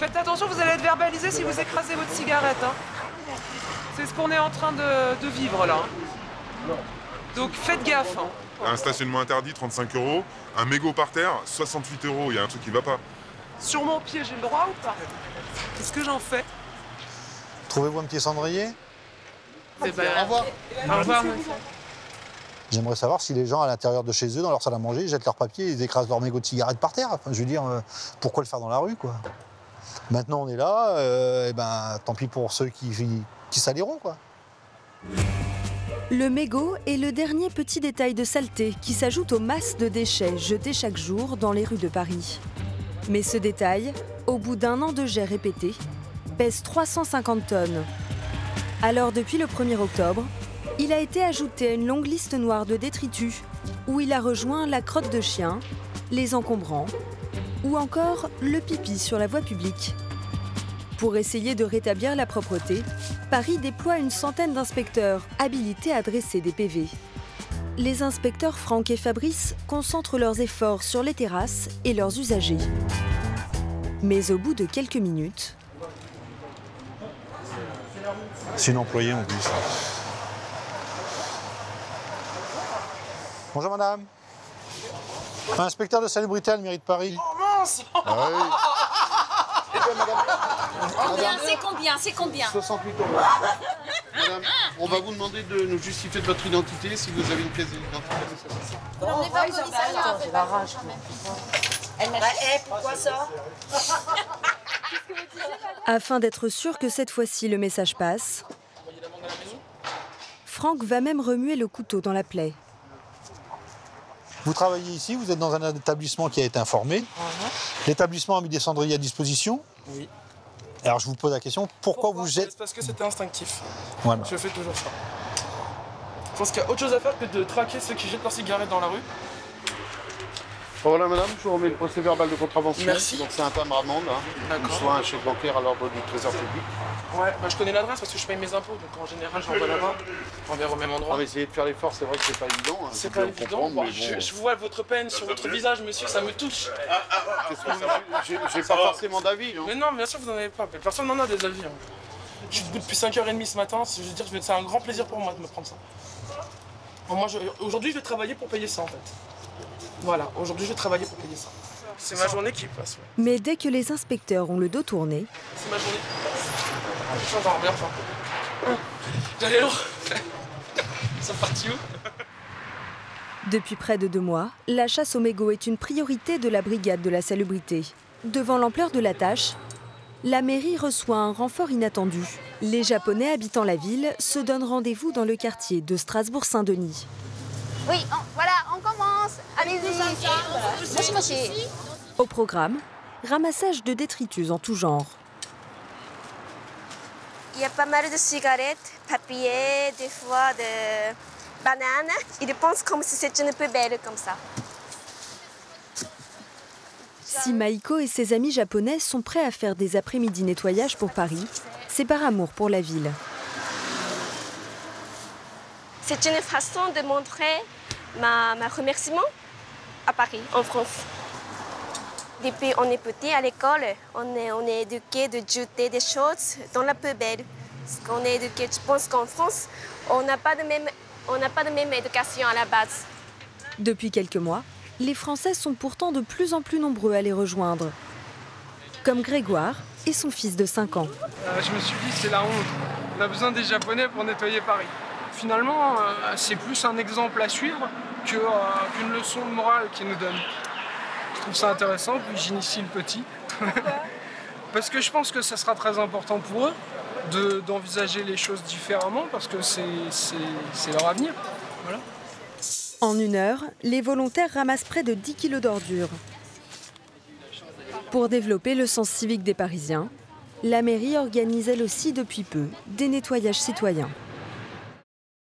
Faites attention, vous allez être verbalisé si vous écrasez votre cigarette. Hein. C'est ce qu'on est en train de vivre là. Donc faites gaffe. Hein. Un stationnement interdit, 35 €. Un mégot par terre, 68 €. Il y a un truc qui va pas. Sur mon pied, j'ai le droit ou pas? Qu'est-ce que j'en fais? Trouvez-vous un petit cendrier? Eh ben, au revoir. Au revoir, monsieur. J'aimerais savoir si les gens à l'intérieur de chez eux, dans leur salle à manger, ils jettent leurs papiers, ils écrasent leurs mégots de cigarettes par terre. Enfin, je veux dire, pourquoi le faire dans la rue, quoi? Maintenant, on est là, et ben, tant pis pour ceux qui saliront, quoi. Le mégot est le dernier petit détail de saleté qui s'ajoute aux masses de déchets jetés chaque jour dans les rues de Paris. Mais ce détail, au bout d'un an de jets répétés, pèse 350 tonnes. Alors depuis le 1er octobre, il a été ajouté à une longue liste noire de détritus où il a rejoint la crotte de chien, les encombrants ou encore le pipi sur la voie publique. Pour essayer de rétablir la propreté, Paris déploie une centaine d'inspecteurs habilités à dresser des PV. Les inspecteurs Franck et Fabrice concentrent leurs efforts sur les terrasses et leurs usagers. Mais au bout de quelques minutes... C'est une employée en plus. Bonjour madame. Inspecteur de salubrité à la mairie de Paris. Oh mince! Ah oui. C'est combien 68 €. Madame, on va vous demander de nous justifier de votre identité si vous avez une pièce d'identité. On n'est pas au commissariat. J'ai la rage. Pourquoi ça? Afin d'être sûr que cette fois-ci le message passe, Franck va même remuer le couteau dans la plaie. Vous travaillez ici, vous êtes dans un établissement qui a été informé. L'établissement a mis des cendriers à disposition. Oui. Alors je vous pose la question, pourquoi vous jetez... C'est parce que c'était instinctif. Voilà. Je fais toujours ça. Je pense qu'il y a autre chose à faire que de traquer ceux qui jettent leurs cigarettes dans la rue. Voilà madame, je vous remets le procès verbal de contravention. Merci. Donc c'est un timbre amende, hein. D'accord. Soit un chèque bancaire à l'ordre du trésor public. Ouais, bah je connais l'adresse parce que je paye mes impôts, donc en général j'envoie là-bas. J'enverrai au même endroit. On va essayer de faire l'effort, c'est vrai que c'est pas évident. Hein. C'est pas évident. Mais bon, Je vois votre peine sur votre visage, monsieur, ça me touche. j'ai pas forcément d'avis. Hein. Mais non, bien sûr vous n'en avez pas. Mais personne n'en a des avis. Hein. Je suis debout depuis 5h30 ce matin, je veux dire, c'est un grand plaisir pour moi de me prendre ça. Bon, moi, aujourd'hui je vais travailler pour payer ça en fait. Voilà, aujourd'hui je vais travailler pour payer ça. C'est ma journée qui passe. Ouais. Mais dès que les inspecteurs ont le dos tourné... C'est ma journée qui passe. Ça va bien ça. J'allais lourd. C'est parti où? Depuis près de 2 mois, la chasse aux mégots est une priorité de la brigade de la salubrité. Devant l'ampleur de la tâche, la mairie reçoit un renfort inattendu. Les Japonais habitant la ville se donnent rendez-vous dans le quartier de Strasbourg-Saint-Denis. Oui, voilà, on commence. Allez-y. Moshi moshi. Au programme, ramassage de détritus en tout genre. Il y a pas mal de cigarettes, papier, des fois de bananes. Ils pensent comme si c'était une poubelle comme ça. Si Maiko et ses amis japonais sont prêts à faire des après-midi nettoyage pour Paris, c'est par amour pour la ville. C'est une façon de montrer ma remerciement à Paris, en France. Depuis qu'on est petit à l'école, on est éduqué de jeter des choses dans la poubelle. Parce qu'on est éduqué, je pense qu'en France, on n'a pas de même éducation à la base. Depuis quelques mois, les Français sont pourtant de plus en plus nombreux à les rejoindre. Comme Grégoire et son fils de 5 ans. Je me suis dit, c'est la honte. On a besoin des Japonais pour nettoyer Paris. Finalement, c'est plus un exemple à suivre qu'une leçon de morale qu'ils nous donnent. Je trouve ça intéressant, puis j'initie le petit. Parce que je pense que ça sera très important pour eux d'envisager les choses différemment, parce que c'est leur avenir. Voilà. En 1 heure, les volontaires ramassent près de 10 kilos d'ordures. Pour développer le sens civique des Parisiens, la mairie organise elle aussi depuis peu des nettoyages citoyens.